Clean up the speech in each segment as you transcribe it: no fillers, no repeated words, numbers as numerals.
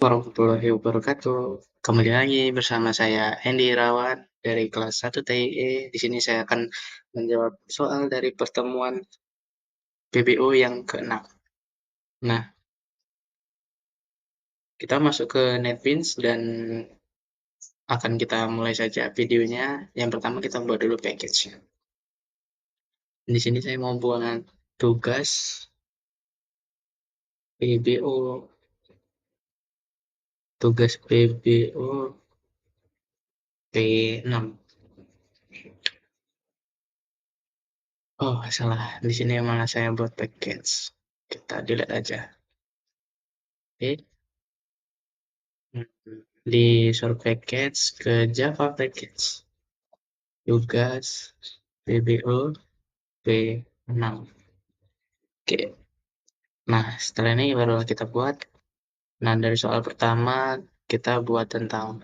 Warahmatullahi wabarakatuh. Kembali lagi bersama saya Hendy Irawan dari kelas 1 TIE. Di sini saya akan menjawab soal dari pertemuan PBO yang ke-6. Nah, kita masuk ke NetBeans dan akan kita mulai saja videonya. Yang pertama kita buat dulu package-nya. Di sini saya mau buat tugas PBO. Tugas PBO P6. Oh, salah. Di sini malah saya buat package. Kita delete aja. Oke. Di source package ke Java package. Tugas PBO P6. Oke. Nah, setelah ini baru kita buat. Nah, dari soal pertama kita buat tentang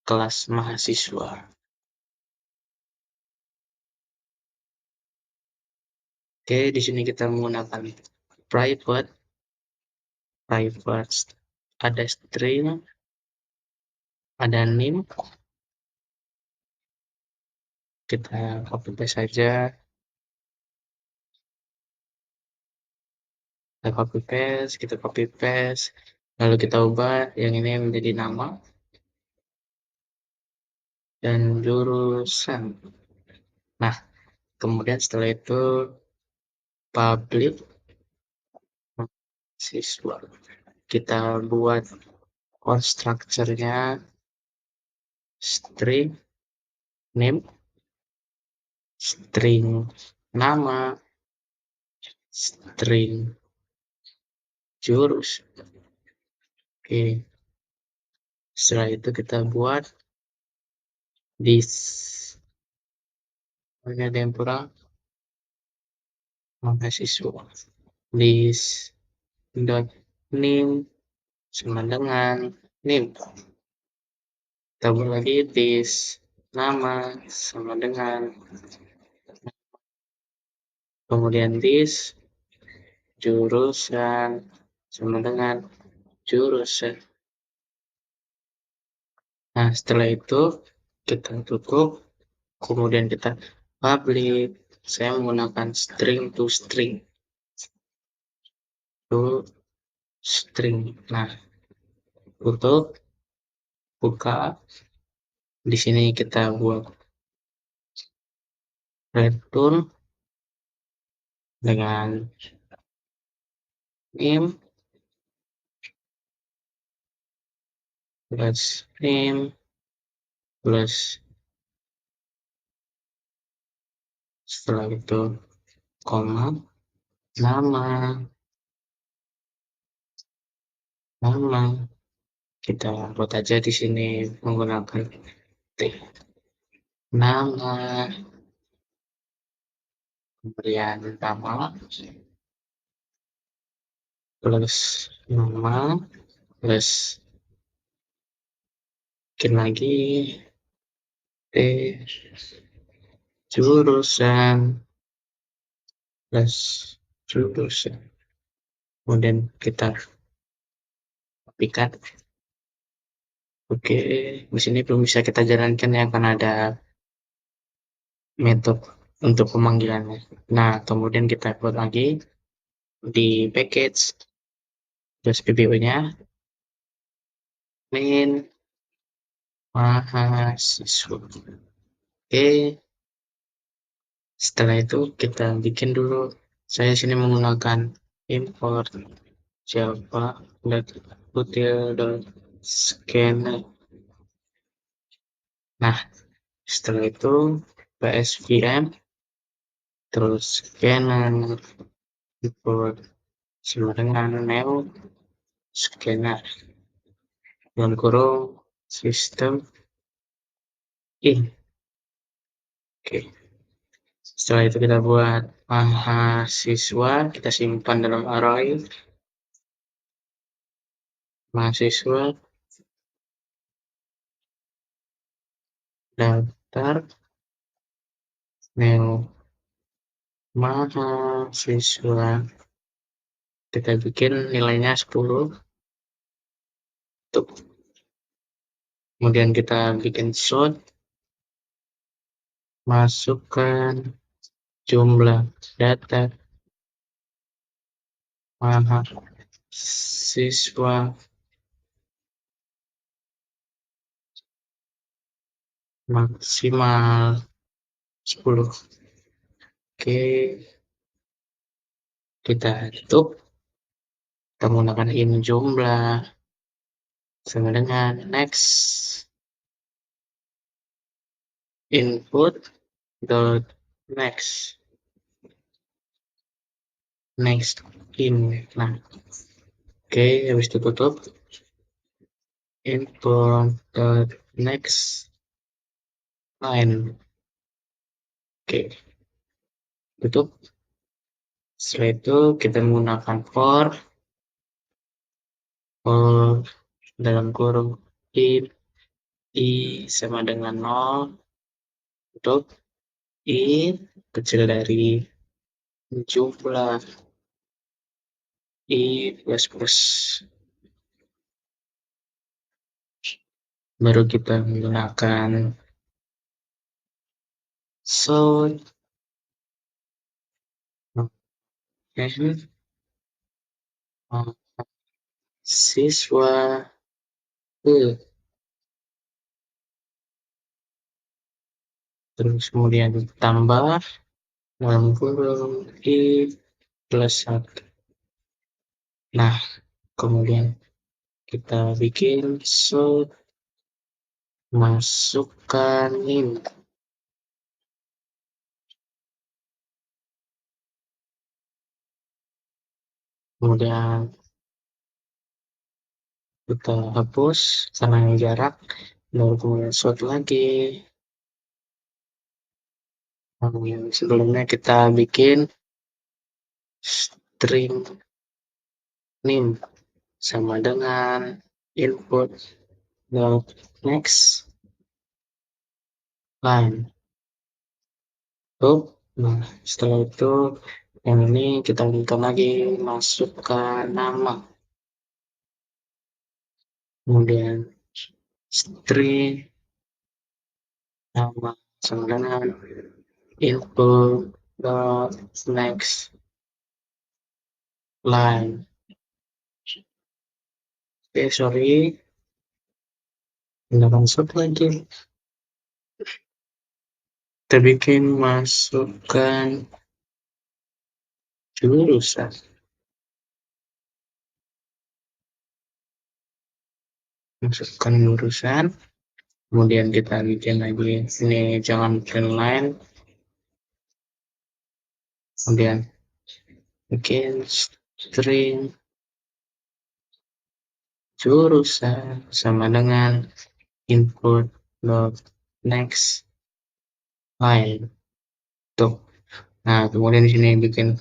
kelas mahasiswa. Oke, di sini kita menggunakan private. Ada string, ada name. Kita copy paste saja. Kita copy paste. Lalu kita ubah yang ini menjadi nama dan jurusan. Nah, kemudian setelah itu public siswa. Kita buat constructor-nya string name, string nama, string jurus. Oke. Setelah itu kita buat this. Ini ada yang kurang. Mahasiswa. This dot name sama dengan name. Kita buat lagi this nama sama dengan kemudian this jurusan sama dengan jurusan. Nah, setelah itu kita tutup, kemudian kita public. Saya menggunakan string to string. Nah, tutup, buka. Di sini kita buat return dengan name plus name plus setelah itu koma nama kita buat aja di sini menggunakan t nama, kemudian nama plus nama plus bikin lagi t jurusan plus jurusan, kemudian kita kopikan. Oke, di sini belum bisa kita jalankan ya karena ada metode untuk pemanggilannya. Nah, kemudian kita buat lagi di package terus PBO-nya main mahasiswa. Oke, setelah itu kita bikin dulu. Saya sini menggunakan import java.util.scanner. Nah, setelah itu psvm terus scanner import sama dengan new scanner dan kurung sistem in. Oke. Setelah itu kita buat mahasiswa, kita simpan dalam array mahasiswa daftar new mahasiswa, kita bikin nilainya 10. Tuh. Kemudian kita bikin short, masukkan jumlah data mahasiswa maksimal 10. Oke, kita tutup. Kita menggunakan in jumlah sama dengan next input dot next in. Nah, oke, habis itu tutup. Input dot next line. Oke, tutup. Setelah itu kita menggunakan for dalam kurung if i sama dengan 0 untuk i kecil dari jumlah i plus baru kita menggunakan so siswa terus kemudian tambah dalam kurung i plus 1. Nah, kemudian kita bikin so masukkan ini, kemudian kita hapus karena jarak, lalu kemudian short lagi. Yang sebelumnya kita bikin string name sama dengan input dot next line. Nah, setelah itu yang ini kita berikan lagi masukkan nama, kemudian string nama sama dengan input dot next line. Oke, sorry, gunakan short lagi. Kita bikin masukkan jurusan. Masukkan jurusan. Kemudian kita bikin lagi ini jangan print line. Kemudian bikin string jurusan sama dengan input dot next line. Tuh. Nah, kemudian di sini bikin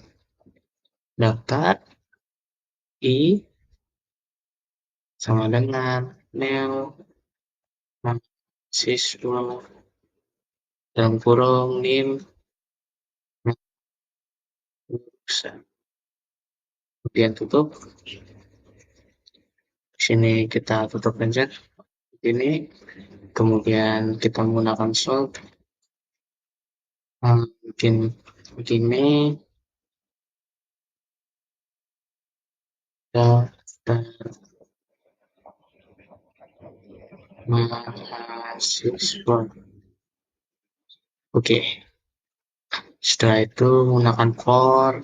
daftar i sama dengan name mahasiswa dalam kurung nim jurusan. Kemudian tutup. Sini kita tutup aja ini, kemudian kita menggunakan solve bikin begini daftar mahasiswa. Oke, setelah itu menggunakan for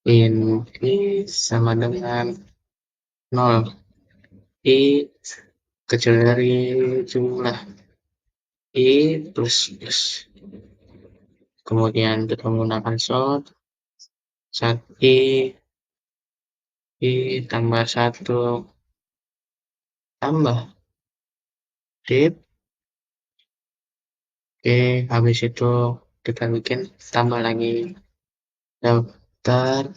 i sama dengan 0, i kecil dari jumlah i plus plus. Kemudian kita menggunakan sort saat i tambah 1 tambah div. Oke, habis itu kita bikin tambah lagi daftar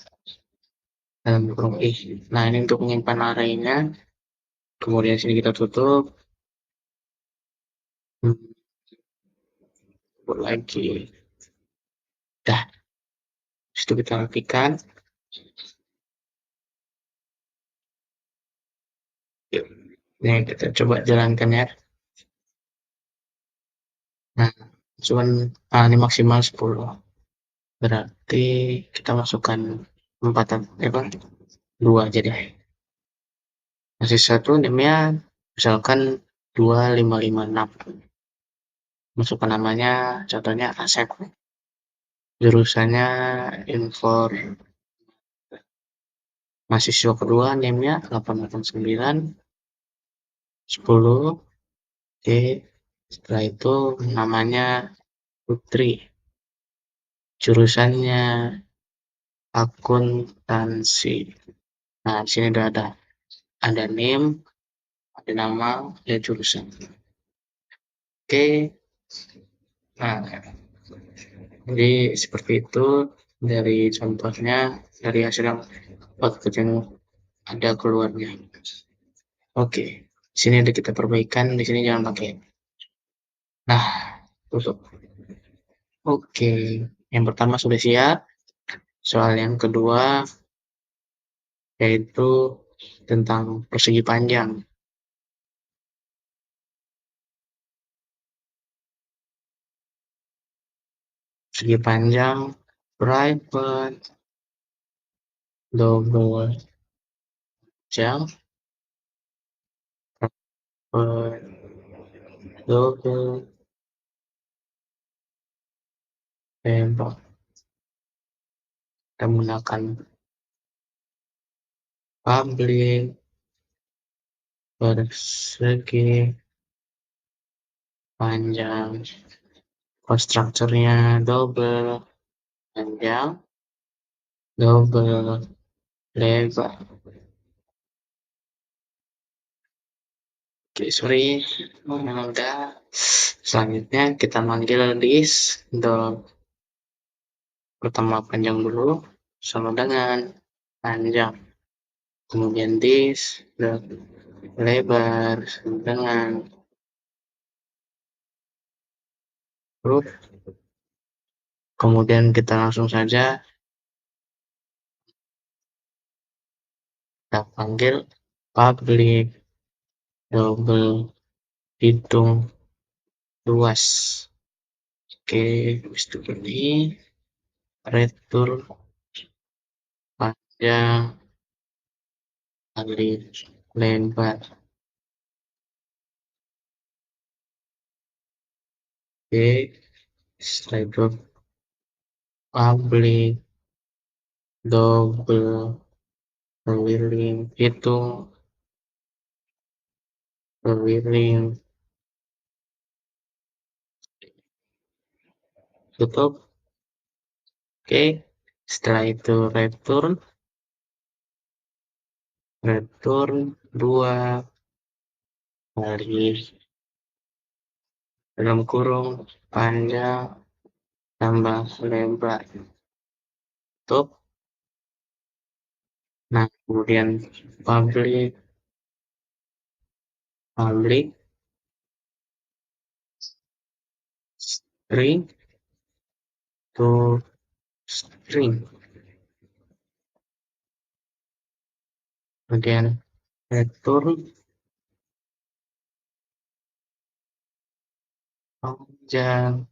dalam kurung i. Nah, ini untuk menyimpan arraynya. Kemudian sini kita tutup. Buat lagi. Dah, itu kita rapikan. Yuk. Nih kita coba jalankan ya. Nah, cuman ini maksimal 10. Berarti kita masukkan 4 apa? 2 aja deh. Masih satu NIM-nya misalkan 2556. Masukkan namanya contohnya Asep. Jurusannya Infor. Mahasiswa kedua NIM-nya 889 10. Oke. Setelah itu namanya Putri. Jurusannya akuntansi. Nah, di sini udah ada NIM, ada nama, ada jurusan. Oke. Nah, jadi seperti itu dari contohnya, dari hasil output yang ada keluarnya. Oke, di sini ada kita perbaikan, di sini jangan pakai. Nah, tutup. Oke, yang pertama sudah siap. Soal yang kedua yaitu tentang persegi panjang. Persegi panjang private double jam private double tembak. Kita menggunakan public persegi panjang, konstruktornya double panjang, double lebar. Oke, sorry, udah. Selanjutnya kita manggil this dot pertama panjang dulu sama dengan panjang. Kemudian this dot lebar sama dengan huruf. Kemudian kita langsung saja kita panggil public double hitung luas. Oke, habis itu ini retur panjang kali lebar. Oke, setelah itu public double keliling hitung keliling tutup. Oke, setelah itu return 2 kali dalam kurung panjang tambah lebar tutup. Nah, kemudian public public string to string. Kemudian return panjang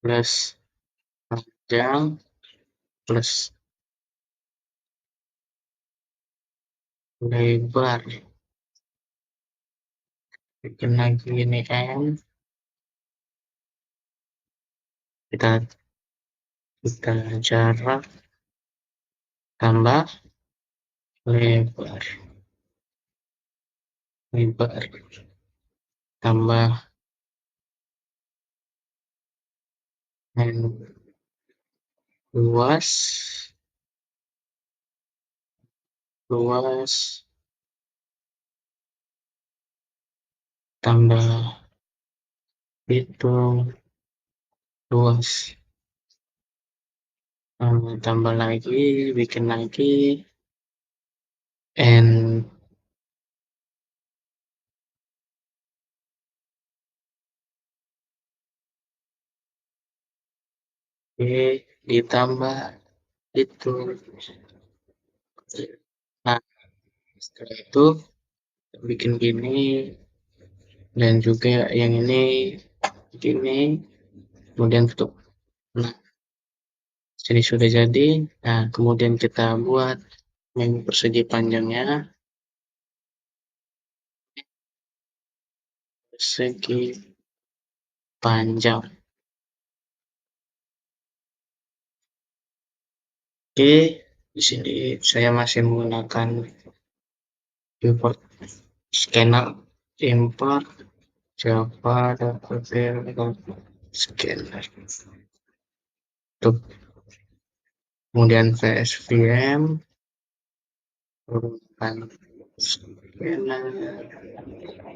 plus panjang plus lebar. Bikin lagi ini n, kita jarak tambah lebar lebar tambah n luas luas tambah hitung luas. Tambah lagi, bikin lagi n. Oke, ditambah hitung Nah, setelah itu bikin gini dan juga yang ini gini, kemudian tutup. Nah, jadi sudah jadi. Nah, kemudian kita buat yang persegi panjangnya, persegi panjang. Oke, di sini saya masih menggunakan import scanner, import Java Database Scanner. Tuh. Kemudian VSVM, urutan scanner,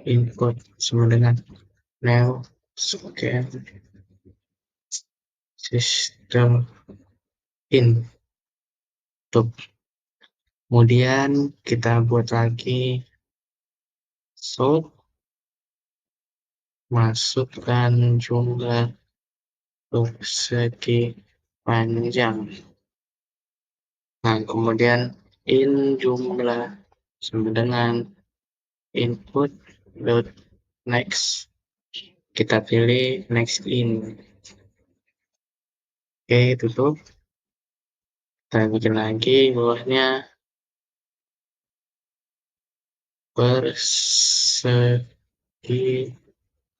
input sama dengan new scan system in. Tuh. Kemudian kita buat lagi sort, masukkan jumlah persegi panjang. Nah, kemudian in jumlah sama dengan input dot next. Kita pilih next in. Oke, tutup. Kita bikin lagi bawahnya persegi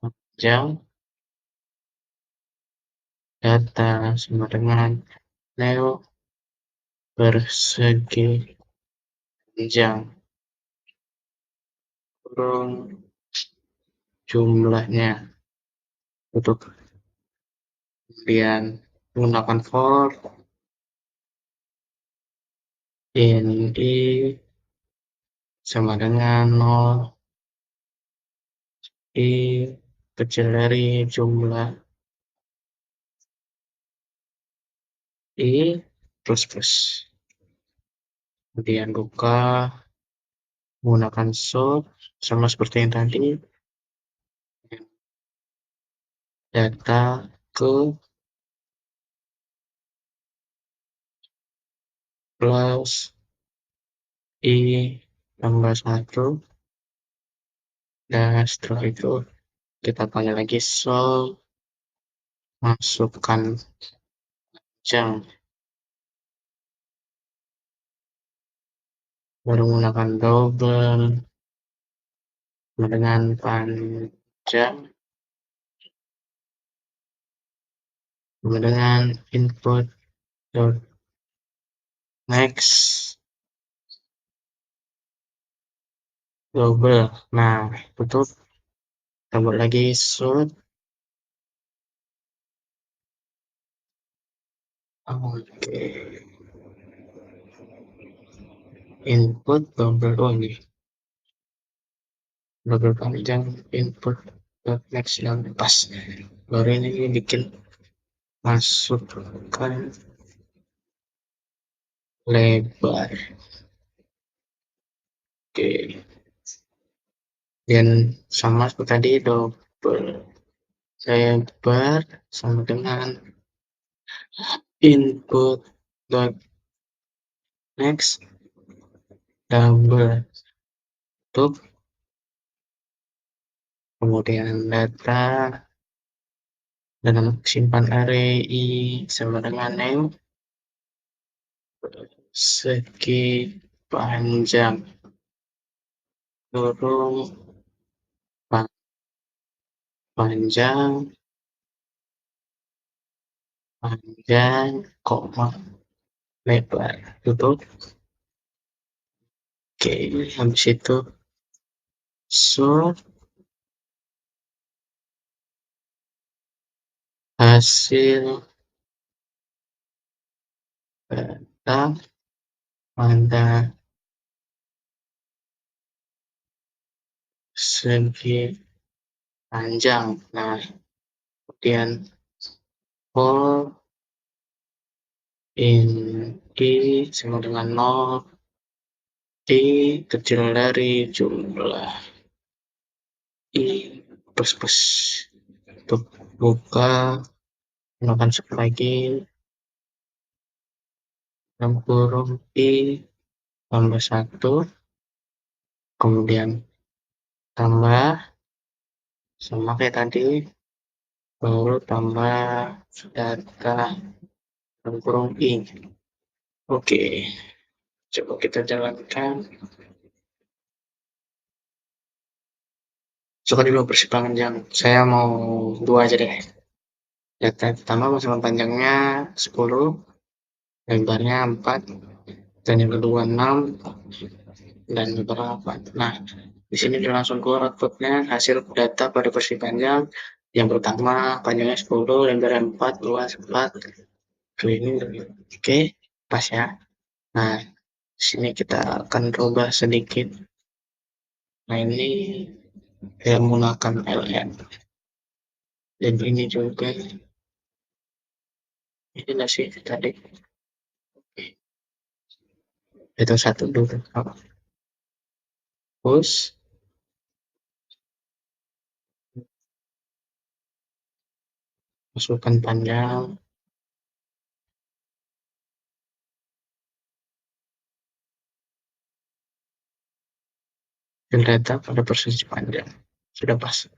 panjang data sama dengan neo persegi panjang kurung jumlahnya. Tutup. Kemudian menggunakan for in i sama dengan 0 i kecil dari jumlah i plus plus. Kemudian buka menggunakan sort sama seperti yang tadi, data ke plus i tambah 1, dan setelah itu kita panggil lagi sol, masukkan jam, baru menggunakan double dengan panjang dengan input dot next double. Nah, tutup. Kita buat lagi sort. Oke, input double, oh ini double panjang input dot next yang pas. Baru ini bikin masukkan lebar. Oke, dan sama seperti tadi double lebar sama dengan input dot next double. Tutup. Kemudian data dalam simpan array i sama dengan name segi panjang kurung panjang panjang koma lebar. Tutup. Oke, habis itu sort hasil data pada segi panjang. Nah, kemudian for in i sama dengan 0, i kecil dari jumlah i plus plus. Untuk buka gunakan sub lagi dalam kurung i tambah satu, kemudian tambah sama kayak tadi, baru tambah data dalam kurung I. Oke, coba kita jalankan. Suka dulu persimpangan jam. Saya mau dua aja deh. Data pertama maksimal panjangnya 10, lebarnya 4, dan yang kedua 6, dan berapa. Nah, di sini dia langsung keluar outputnya hasil data pada versi panjang. Yang pertama panjangnya 10, lebarnya 4, luas 4, cleaning. Oke, pas ya. Nah, di sini kita akan rubah sedikit. Nah, ini saya menggunakan LN. Dan ini juga, ini nasi tadi. Itu satu dulu. Terus, masukkan panjang. Dan data pada persisi panjang. Sudah pas.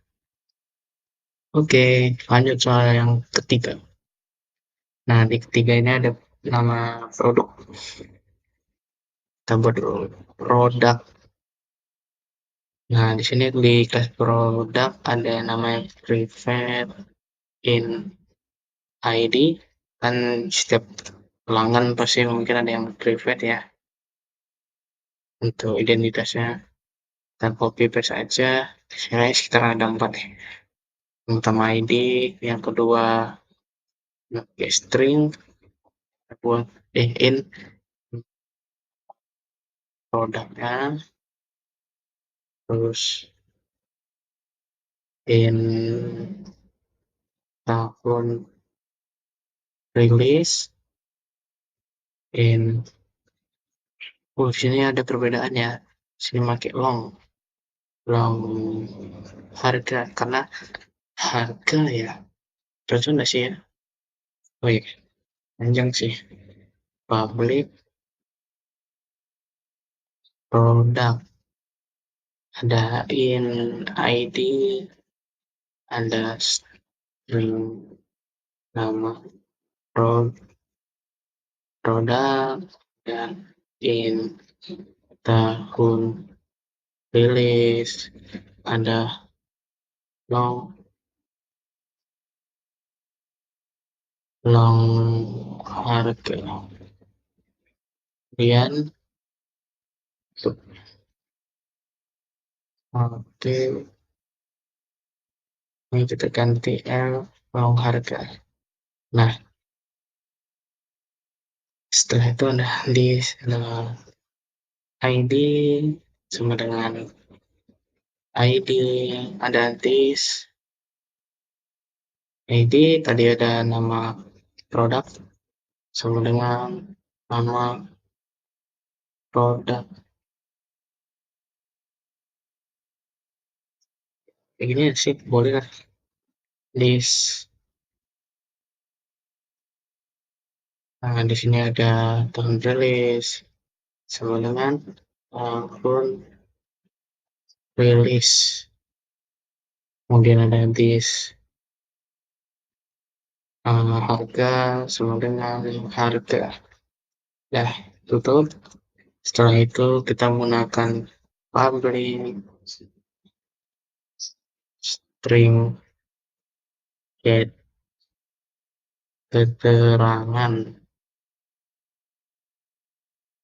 Oke, lanjut soal yang ketiga. Nah, di ketiga ini ada nama produk. Kita buat dulu produk. Nah, di sini di kelas produk ada namanya private in ID. Kan setiap pelanggan pasti mungkin ada yang private ya untuk identitasnya. Kita copy paste aja. Saya sekitar ada 4 ya. Yang pertama ID, yang kedua string, buat in produknya, terus in tahun rilis, in sini ada perbedaan ya. Sini pakai long harga karena harga ya. Terus enggak sih ya? Oh iya, panjang sih. Public product, ada in ID, ada string nama produk, dan in tahun rilis, ada long long harga. Kemudian oke, ini kita ganti L long harga. Nah, setelah itu ada list, ada ID sama dengan ID, ada this ID, tadi ada nama produk sama dengan nama produk. Kayak gini sih boleh lah. List. Nah, di sini ada tahun rilis sama dengan tahun rilis. Kemudian ada this harga sama dengan harga. Dah, tutup. Setelah itu kita menggunakan public string get keterangan.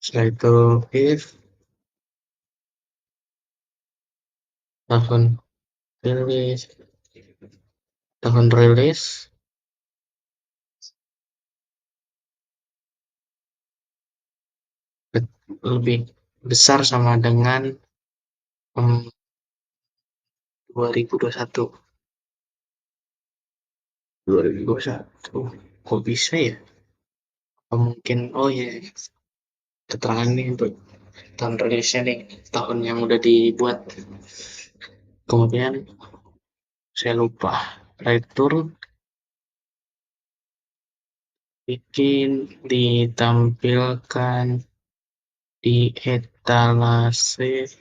Setelah itu if tahun rilis, tahun rilis lebih besar sama dengan 2021. 2021. Kok bisa ya? Apa mungkin oh ya keterangan ini untuk tahun rilisnya nih, tahun yang udah dibuat. Kemudian saya lupa return bikin ditampilkan di etalase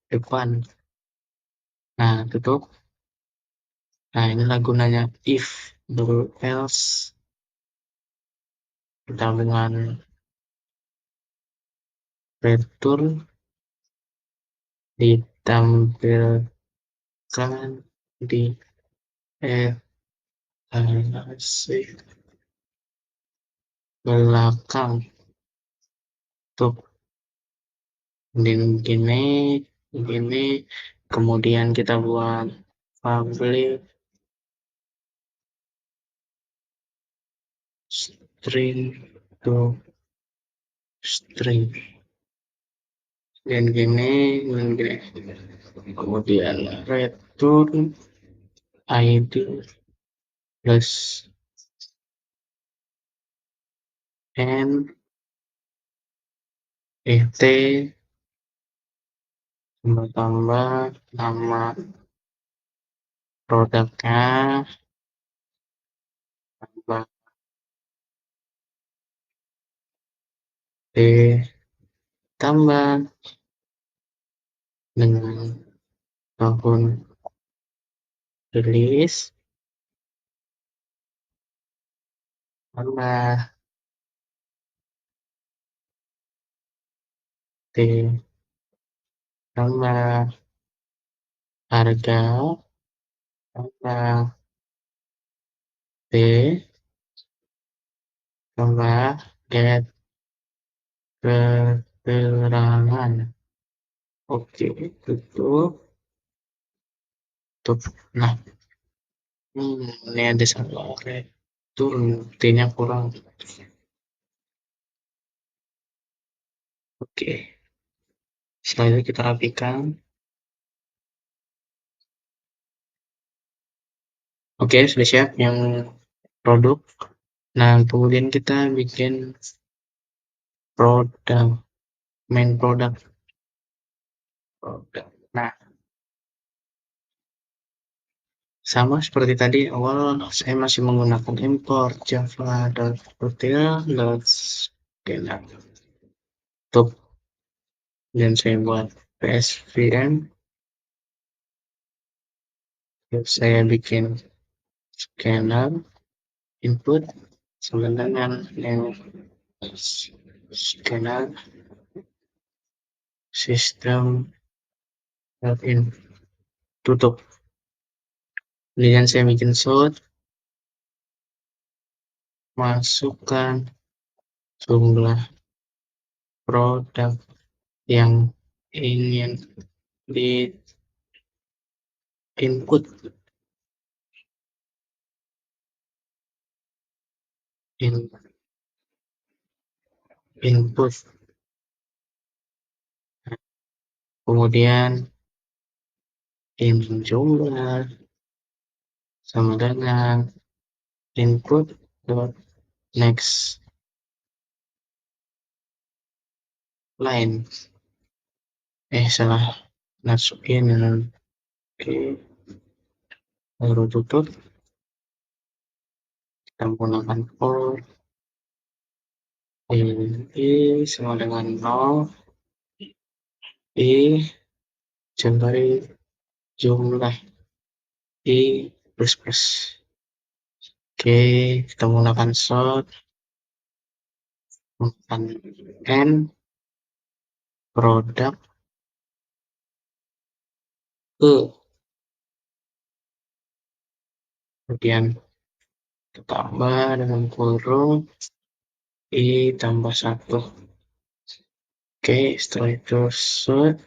depan. Nah, tutup. Nah, inilah gunanya if double else kita dengan return ditampilkan di etalase belakang. Tuh, gini, gini, kemudian kita buat public string to string dan gini, kemudian return id plus n et tambah nama produknya tambah d tambah dengan tahun rilis tambah d tambah harga tambah d tambah get keterangan. Oke, tutup, tutup. Nah, ini ada salah return, t-nya kurang. Oke, setelah itu kita rapikan. Oke, sudah siap yang produk. Nah, kemudian kita bikin produk, main produk. Nah, sama seperti tadi awal, saya masih menggunakan import java.util.scalar. Tuh, dan saya buat psvm. Saya bikin scanner input sama dengan yang scanner sistem login, tutup. Kemudian saya bikin shoot, masukkan jumlah produk yang ingin di input input. Kemudian jumlah sama dengan input dot next line. Salah masukin. Oke, baru tutup. Kita menggunakan for i sama dengan 0, i jumlah jumlah i plus plus. Oke, kita menggunakan sort, menggunakan n produk ke, kemudian ditambah dengan kurung i tambah 1. Oke, setelah itu sort,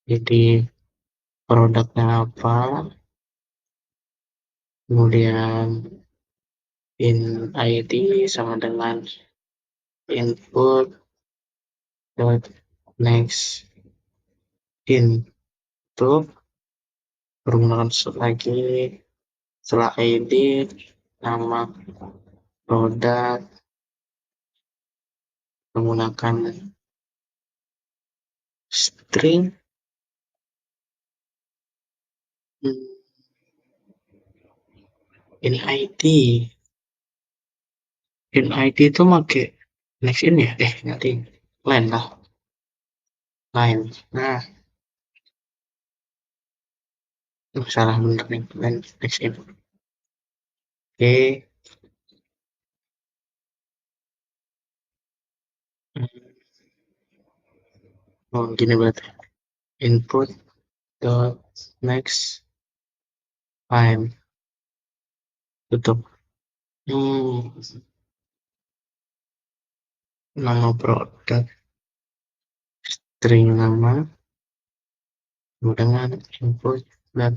jadi produknya apa, kemudian in id sama dengan input dot next input, menggunakan sort lagi, setelah id nama produk, menggunakan string ini id in ID itu make next in ya? Nggak ding. Line lah, line. Nah, salah bener nih. Line next in. Oke. Hmm, oh, gini berarti. Input dot next line. Tutup. Hmm, nama produk, string nama, dengan input dot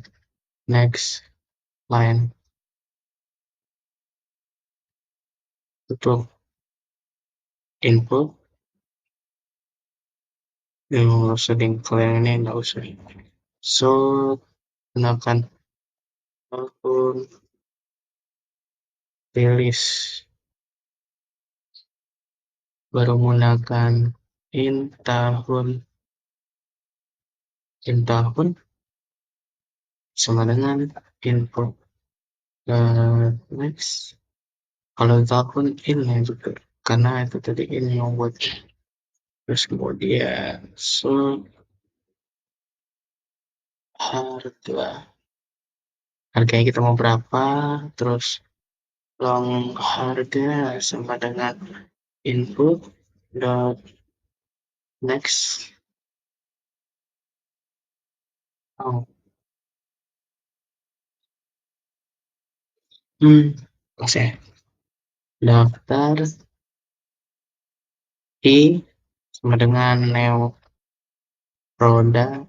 next line. Tutup. Input. Yang nggak usah di-clear ini, nggak usah. So, gunakan akun rilis. Baru menggunakan in tahun sama dengan info next. Kalau tahun in ya juga karena itu tadi in yang buat, terus kemudian so harganya kita mau berapa, terus long harga sama dengan input dot next. Oh, masih daftar I sama dengan neo produk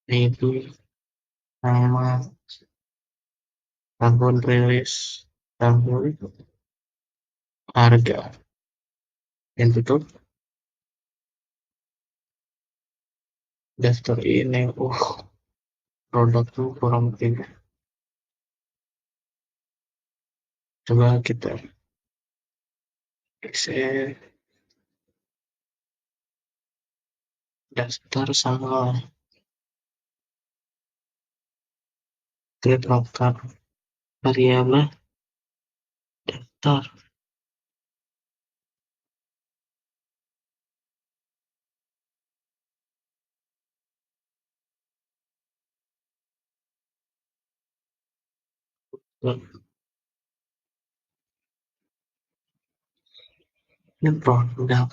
itu nama tahun rilis, tahun, harga, dan tutup daftar ini. Produk tuh kurang tiga. Coba kita Excel daftar sama create daftar variabel daftar. Ini produk.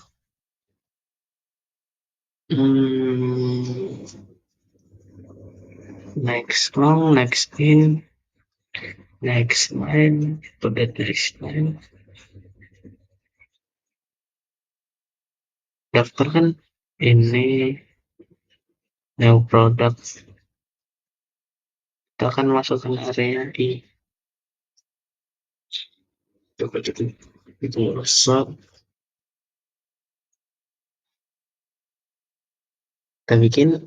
Next long, next in, next line, itu next line. Daftar kan ini new product. Kita akan masukkan area I. Coba itu rusak. Kita bikin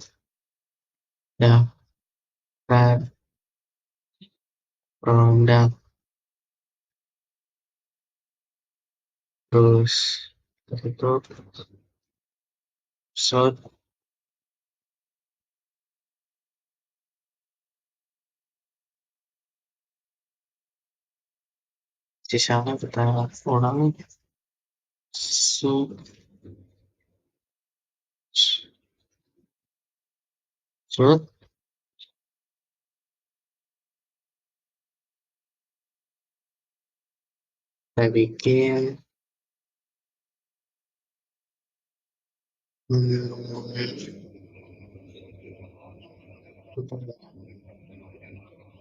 daftar produk, terus itu short sisanya kita ulang. So, short kita bikin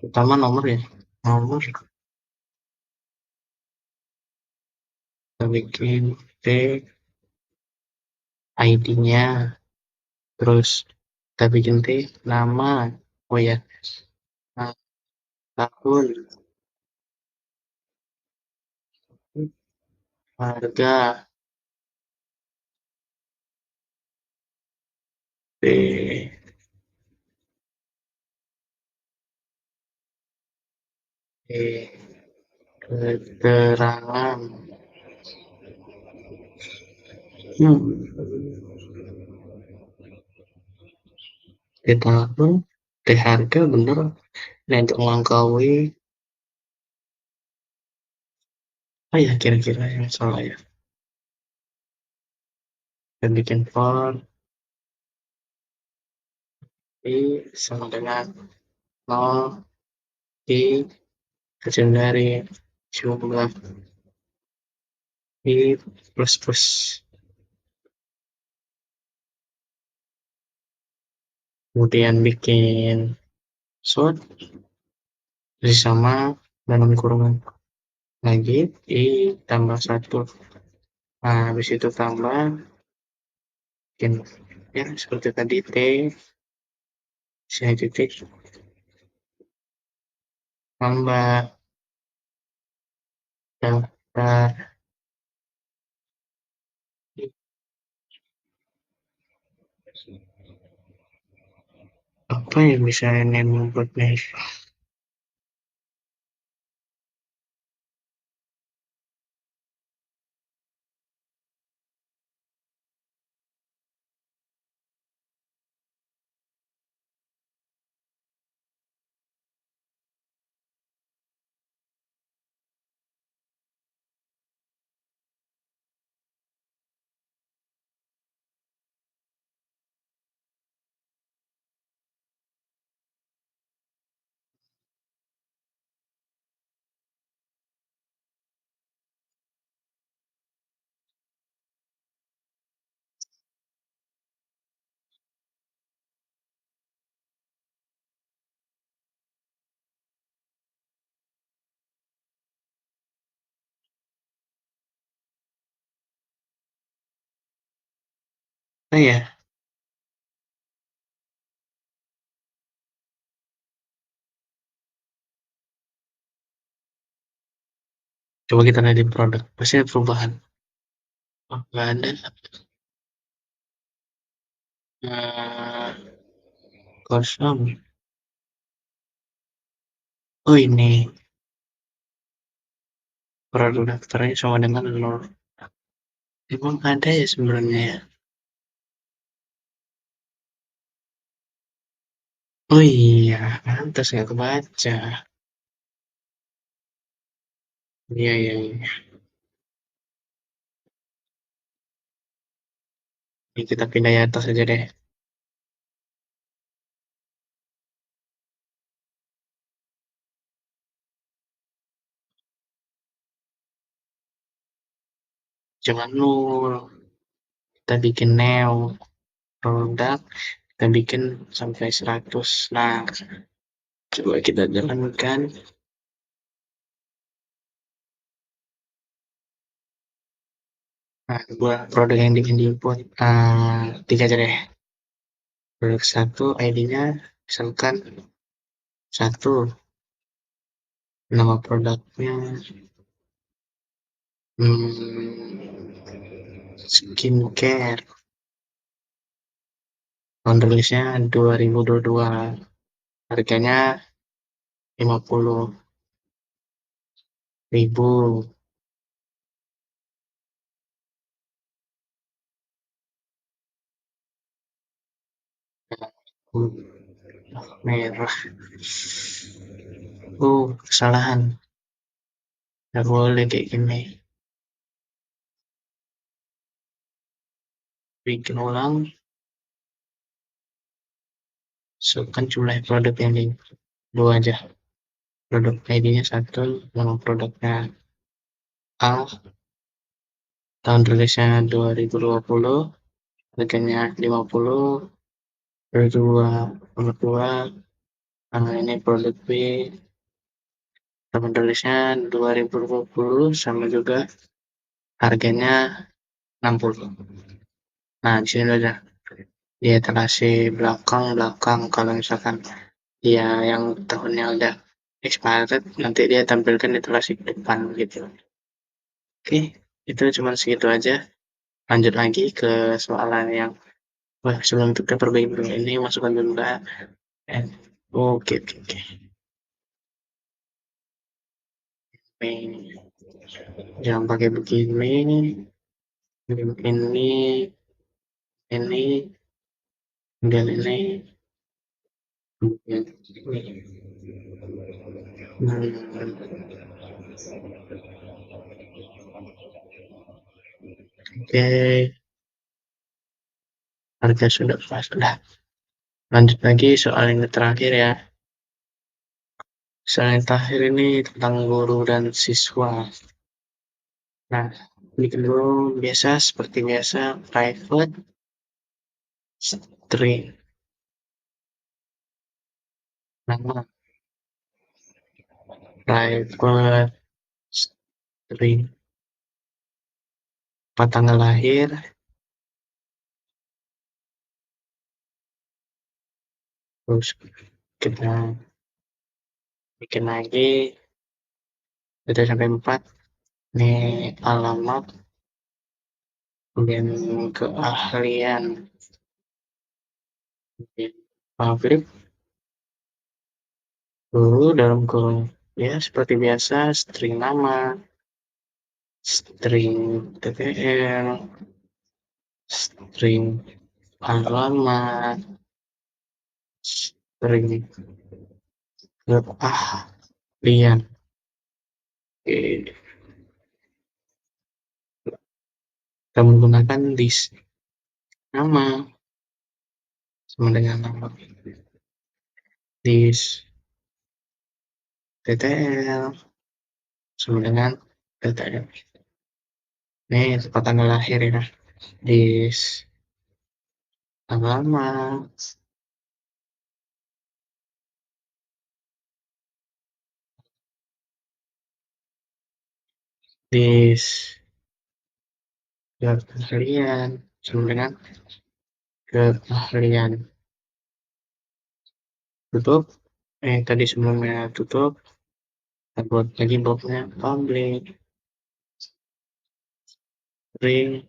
utama nomor ya, nomor kita bikin tag ID-nya, terus kita bikin tag nama, oh ya, nah, tahun, harga, keterangan. Di tahun, di harga bener. Nah, untuk melangkaui apa ya kira-kira yang salah ya? Kita bikin for i sama dengan nol i kecil dari jumlah i plus plus, kemudian bikin short sama dalam kurungan lagi i tambah satu. Nah, habis itu tambah bikin ya seperti tadi t saya titik tambah daftar apa yang bisa ini membuatnya. Nah ya, coba kita lihat di produk, pasti ada perubahan. Oh, nggak ada. Nah, kosong. Oh ini, produk daftarnya sama dengan nol. Emang ada ya sebenarnya ya? Oh iya, pantas nggak kebaca. Iya, iya, iya. Ini kita pindah di atas aja deh. Jangan nol. Kita bikin neo produk, kita bikin sampai 100. Nah, coba kita jalankan. Nah, buat produk yang ingin diinput, tiga aja deh. Produk satu, ID-nya misalkan satu, nama produknya skincare, tahun rilisnya 2022, harganya 50.000, merah. Kesalahan, nggak boleh kayak gini. Bikin ulang, masukkan jumlah produk yang di dua aja. Produk ID-nya satu, nama produknya A, tahun rilisnya 2020, harganya 50, kedua kedua ini produk B, tahun rilisnya 2020 sama juga harganya 60. Nah, di sini udah dia etalase belakang belakang, kalau misalkan dia yang tahunnya udah expired nanti dia tampilkan etalase ke depan gitu. Oke, itu cuma segitu aja. Lanjut lagi ke soalan yang wah, sebelum kita perbaiki dulu ini masukkan dulu Mbak. Eh, oke, oke, oke. Ini jangan pakai begini, ini, kemudian ini, kemudian ini. Hmm, Oke, harga sudah pas. Udah, lanjut lagi soal yang terakhir ya. Soal yang terakhir ini tentang guru dan siswa. Nah, ini dulu biasa seperti biasa private string nama private string tanggal lahir, terus kita bikin lagi udah sampai 4 nih alamat, kemudian keahlian, kemudian pabrik dulu dalam kurung ya seperti biasa string nama, string TTL, string alamat, string keahlian. Oke, kita menggunakan this nama sama dengan nama this TTL sama dengan TTL. Ini tempat tanggal lahir ya. This alamat, this keahlian sama dengan keahlian. Tutup. Tadi sebelumnya tutup. Kita buat lagi boxnya public string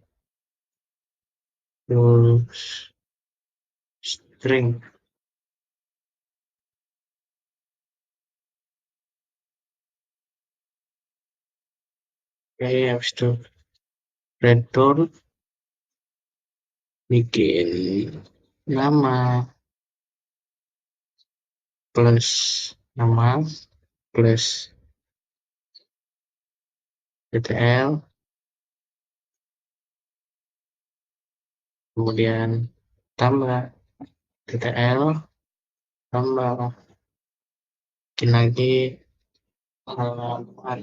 terus string. Oke, habis itu return bikin nama plus nama plus TTL, kemudian tambah TTL, tambah bikin lagi alamat,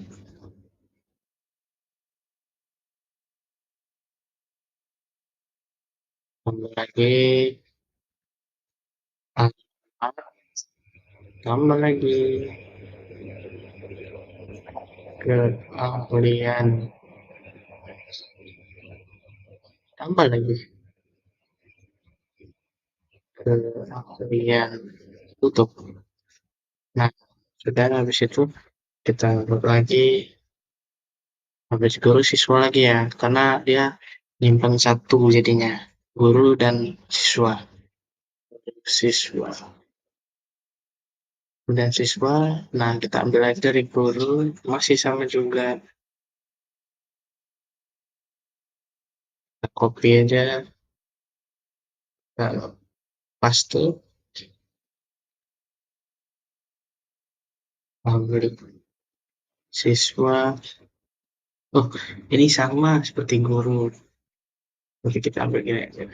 tambah lagi alamat, tambah lagi keahlian, tambah lagi keahlian, tutup. Nah, sudah habis itu kita buat lagi habis guru siswa lagi ya, karena dia nyimpan satu jadinya guru dan siswa. Siswa dan siswa. Nah, kita ambil lagi dari guru, masih sama juga. Kita copy aja, kita paste, ambil siswa. Oh, ini sama seperti guru. Oke, kita ambil gini aja.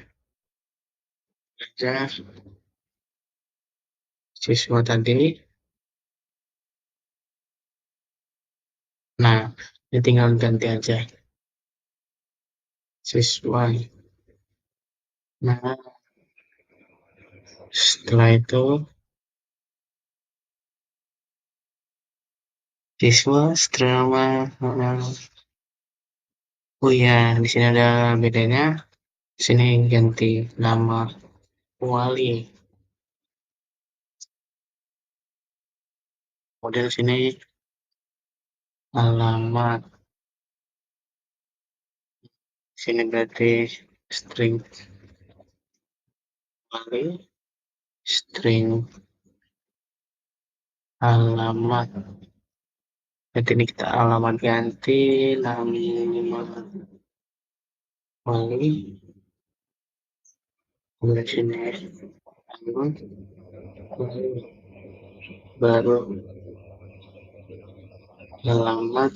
Siswa tadi. Nah, ini tinggal ganti aja siswa. Nah, setelah itu siswa setelah oh iya, di sini ada bedanya. Di sini ganti nama wali. Kemudian di sini alamat. Di sini berarti string wali, string alamat. Jadi ini kita alamat ganti nama wali. Kemudian sini alamat wali. Baru alamat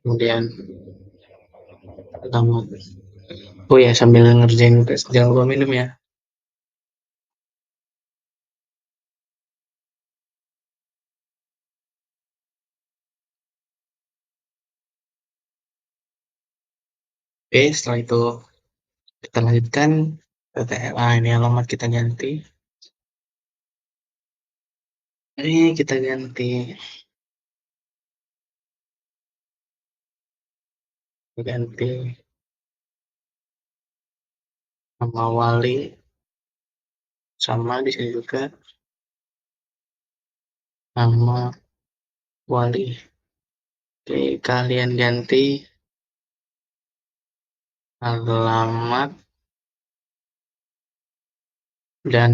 kemudian alamat. Oh ya, sambil ngerjain tes jangan lupa minum ya. Oke, setelah itu kita lanjutkan PTL. Ah, ini alamat kita ganti. Ini kita ganti, ganti nama wali sama di sini juga nama wali. Oke, kalian ganti alamat dan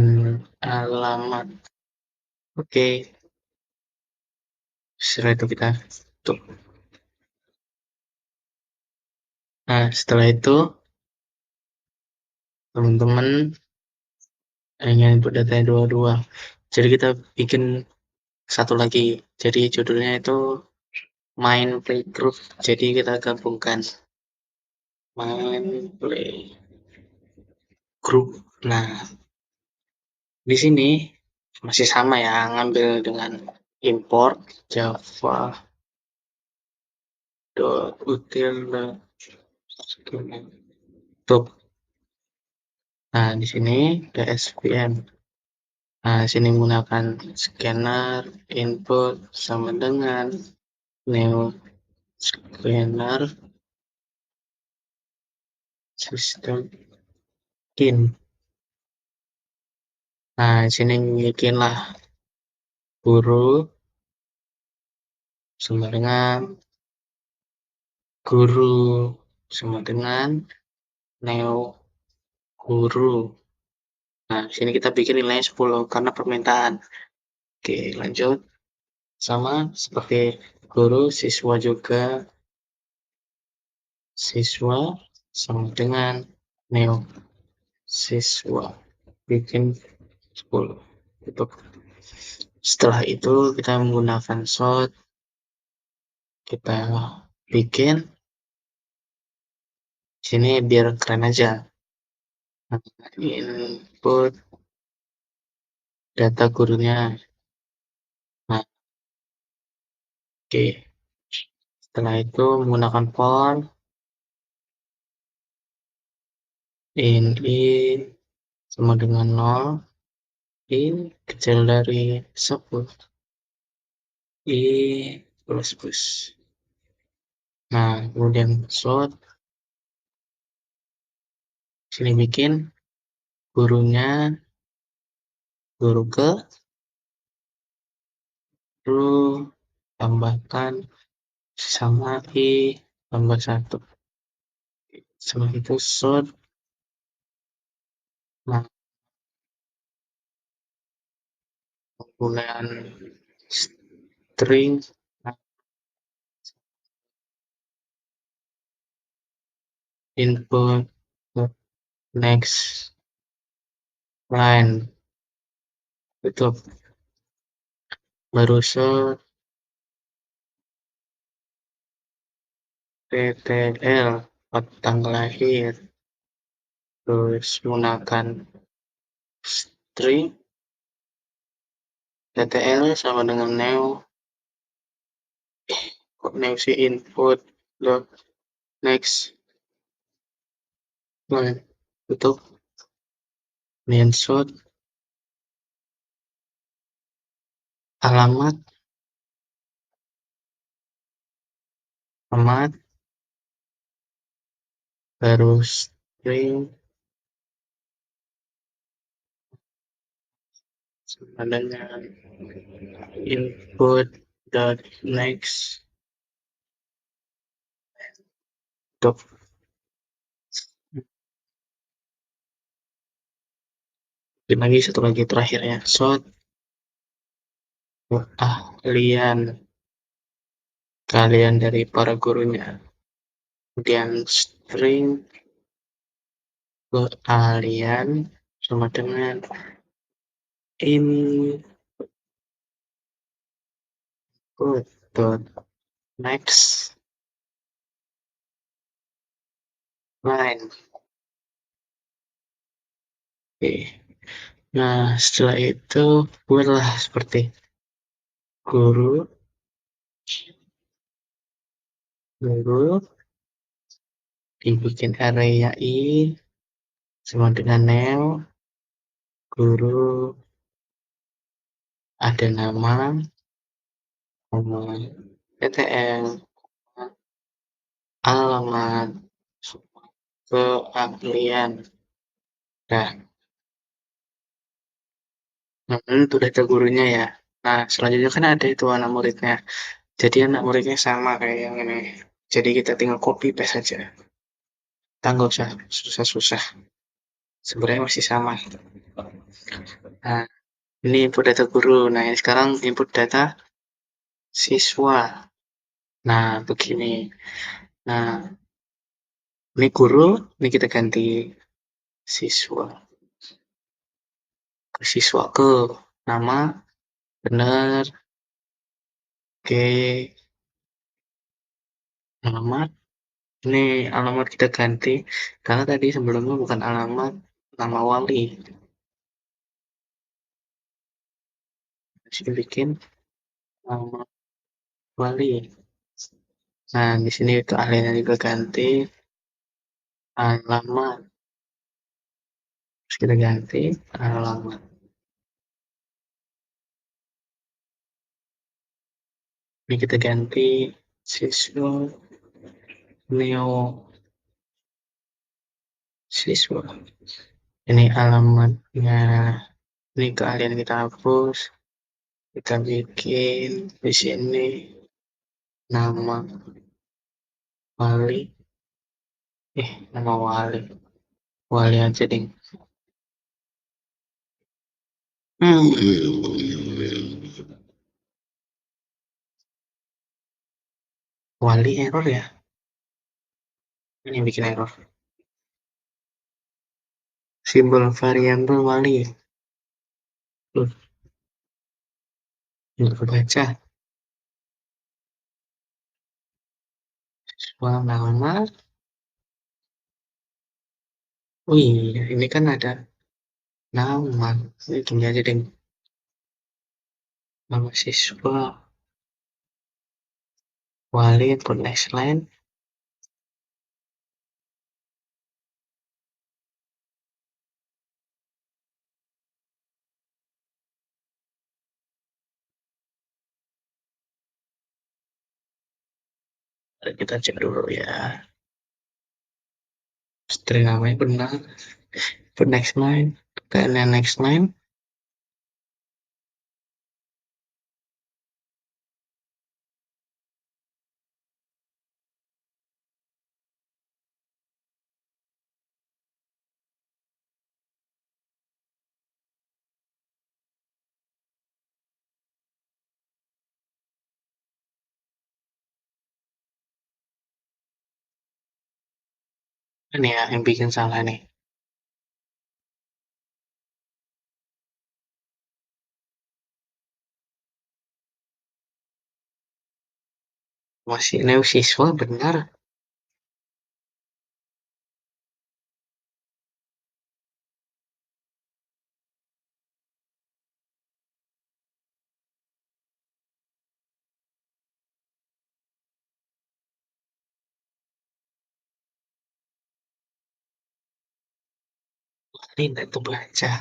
alamat. Oke, setelah itu kita tutup. Nah, setelah itu teman-teman ingin input datanya dua-dua. Jadi kita bikin satu lagi. Jadi judulnya itu main play group. Jadi kita gabungkan main play group. Nah, di sini masih sama ya, ngambil dengan import java util tuh. Nah, di sini DSVM. Nah, di sini menggunakan scanner input sama dengan new scanner system in. Nah, di sini bikinlah guru sama dengan guru sama dengan neo guru. Nah, di sini kita bikin nilainya 10 karena permintaan. Oke, lanjut. Sama seperti guru, siswa juga siswa sama dengan neo siswa. Bikin 10. Itu. Setelah itu kita menggunakan short, kita bikin sini biar keren aja. Nah, input data gurunya. Nah, oke. Setelah itu menggunakan for in sama dengan 0, in kecil dari 10, i plus. Nah, kemudian short sini bikin gurunya guru ke guru tambahkan sama i tambah 1. Setelah itu short, nah, penggunaan string, nah, input next line itu baru short ttl tanggal lahir, terus menggunakan string ttl sama dengan new, kok new si input dot next line tutup main short alamat alamat baru string sama dengan input dot next tutup. Lagi satu lagi terakhir ya, short keahlian kalian dari para gurunya, kemudian string keahlian sama dengan input dot next Line. Oke. Nah, setelah itu buatlah seperti guru, guru, dibikin area I sama dengan name, guru, ada nama, nama PTN, alamat, keahlian. Nah, itu data gurunya ya. Nah, selanjutnya kan ada itu anak muridnya. Jadi anak muridnya sama kayak yang ini. Jadi kita tinggal copy paste saja. Kita nggak usah susah-susah. Sebenarnya masih sama. Nah, ini input data guru. Nah, ini sekarang input data siswa. Nah, begini. Nah, ini guru, ini kita ganti siswa. Siswa ke nama, benar, oke, alamat. Ini alamat kita ganti, karena tadi sebelumnya bukan alamat, nama wali. Jadi bikin nama wali. Nah, di sini itu alirannya juga ganti, alamat. Terus kita ganti alamat. Ini kita ganti siswa, neo siswa. Ini alamatnya, ini keahlian kita hapus. Kita bikin di sini nama wali. Nama wali. Wali aja deh. Hmm. Wali error ya? Ini yang bikin error. Simbol variabel wali. Loh, nggak kebaca. Soal nama. Oh iya, ini kan ada nama. Ini gini aja deh. Nama siswa. Wali input next line. Kita cek dulu ya. String namanya benar. Input next line. Kayaknya next line. Ini ya yang bikin salah nih. Masih neo siswa benar. Wali nggak kebaca.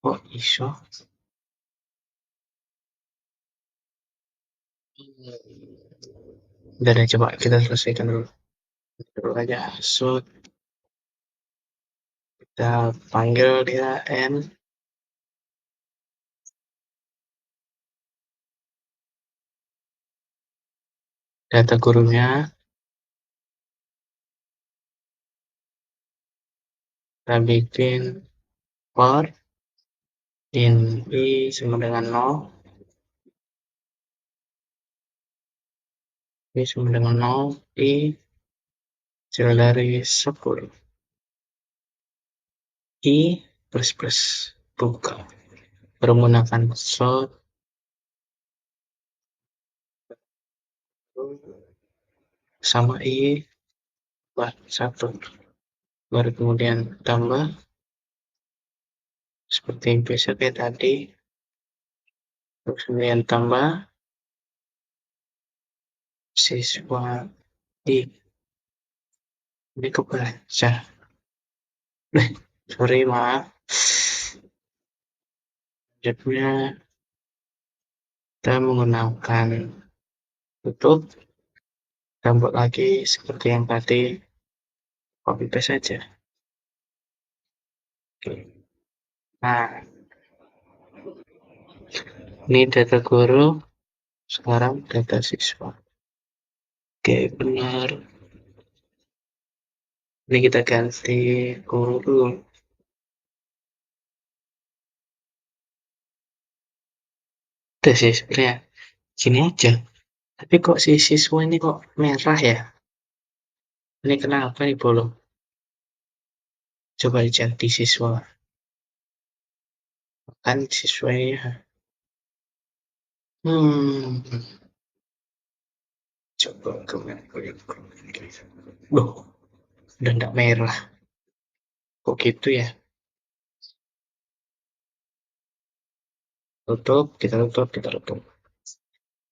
Oh iso. Udah deh, coba kita selesaikan dulu. Dulu aja. So, kita panggil dia N. Data gurunya. Kita bikin for in I sama dengan 0. I sama dengan 0. I kecil dari 10. I plus buka. Baru menggunakan short sama I satu, baru kemudian tambah seperti biasa kayak tadi, terus kemudian tambah siswa di ini kebaca. Sorry maaf. Selanjutnya kita menggunakan tutup, rambut lagi seperti yang tadi, copy paste saja. Oke. Nah, ini data guru, sekarang data siswa. Oke, benar. Ini kita ganti guru. Udah sih sebenarnya gini aja. Tapi kok si siswa ini kok merah ya? Ini kenapa nih bolong? Coba dicek di siswa. Kan siswa ini ya. Hmm, coba kemana? Loh, udah nggak merah. Kok gitu ya? Tutup, kita tutup, kita tutup.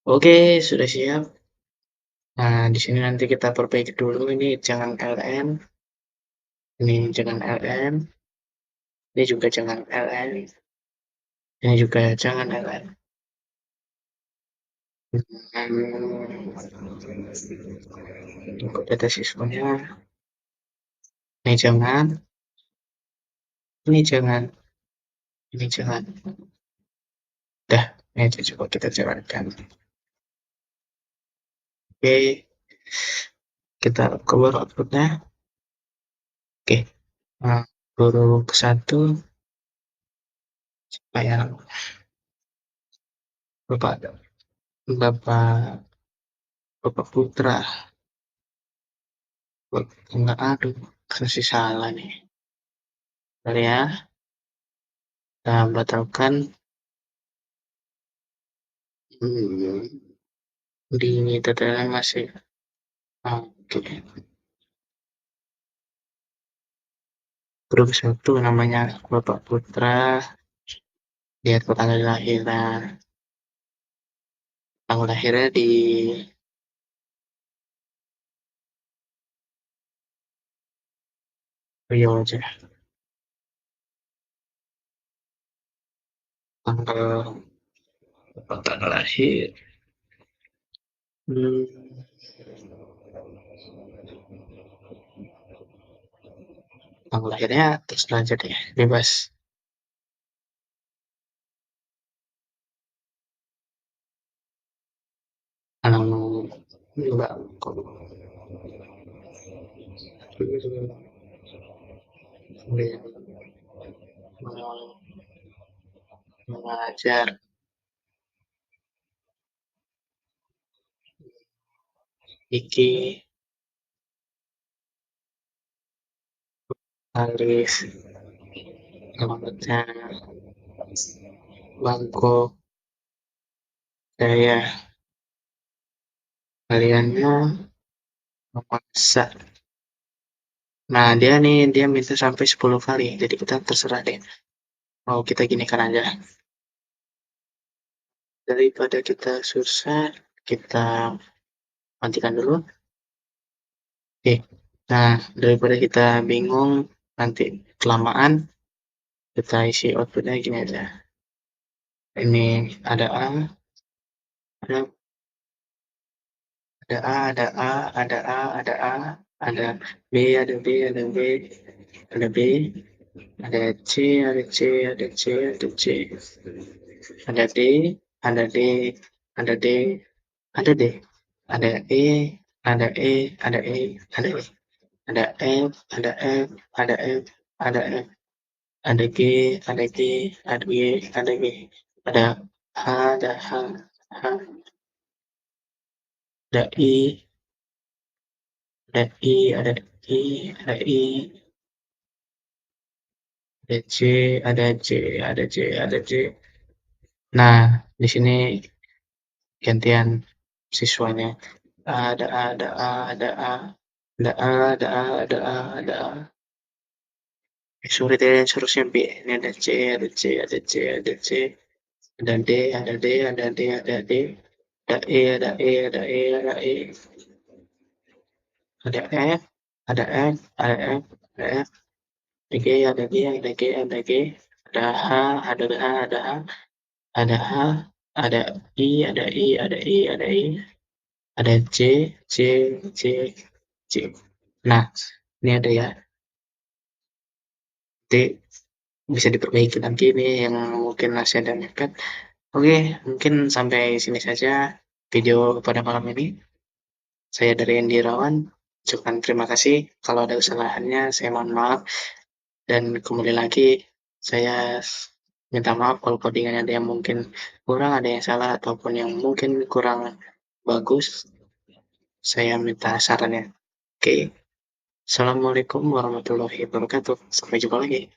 Oke, sudah siap. Nah, di sini nanti kita perbaiki dulu. Ini jangan LN, ini jangan LN, ini juga jangan LN, ini juga jangan LN. Untuk data siswanya, ini jangan, ini jangan, ini jangan. Dah, ini aja coba kita jalankan. Oke, kita keluar outputnya. Oke, nah, guru ke satu, supaya Bapak, Bapak, Bapak Putra, enggak, aduh, kasih salah nih. Bentar ya, kita batalkan. Di data masih, oke. Grup satu namanya Bapak Putra, lihat tanggal lahirnya. Tanggal lahirnya di Rio aja. Tanggal tanggal lahir. Hmm, tanggal lahirnya terserah aja deh, bebas. Enggak kok. Mengajar Iki Alis alamatnya Bangkok saya kaliannya memaksa. Nah, dia minta sampai 10 kali. Jadi kita terserah deh. Mau kita ginikan aja. Daripada kita susah, kita matikan dulu. Oke. Nah, daripada kita bingung nanti kelamaan, kita isi outputnya gini aja. Ini ada A, ada ada A, ada A, ada A, ada A, ada B, ada B, ada B, ada B, ada C, ada C, ada C, ada C, ada D, ada D, ada D, ada D, ada E, ada E, ada E, ada E, ada F, ada F, ada F, ada F, ada G, ada G, ada G, ada G, ada H, ada H, H, ada I, ada I, ada I, ada I, ada C, ada C, ada C, ada C. Nah, di sini gantian siswanya. Ada A, ada A, ada A. Ada A, ada A, ada A, ada A. Sulit ya seharusnya B. Ini ada C, ada C, ada C, ada C, ada D, ada D, ada D, ada D, ada E, ada E, ada E, ada E, ada F, ada F, ada F, ada F, ada G, ada G, ada G, ada G, ada H, ada H, ada H, ada H, ada I, ada I, ada I, ada I, ada C, C, C, C. Nah, ini ada ya T, bisa diperbaiki lagi nih yang mungkin masih ada mepet. Oke, mungkin sampai sini saja video pada malam ini. Saya dari Andi Irawan, ucapkan terima kasih. Kalau ada kesalahannya, saya mohon maaf. Dan kembali lagi, saya minta maaf kalau codingannya ada yang mungkin kurang, ada yang salah, ataupun yang mungkin kurang bagus. Saya minta sarannya. Oke, Assalamualaikum warahmatullahi wabarakatuh. Sampai jumpa lagi.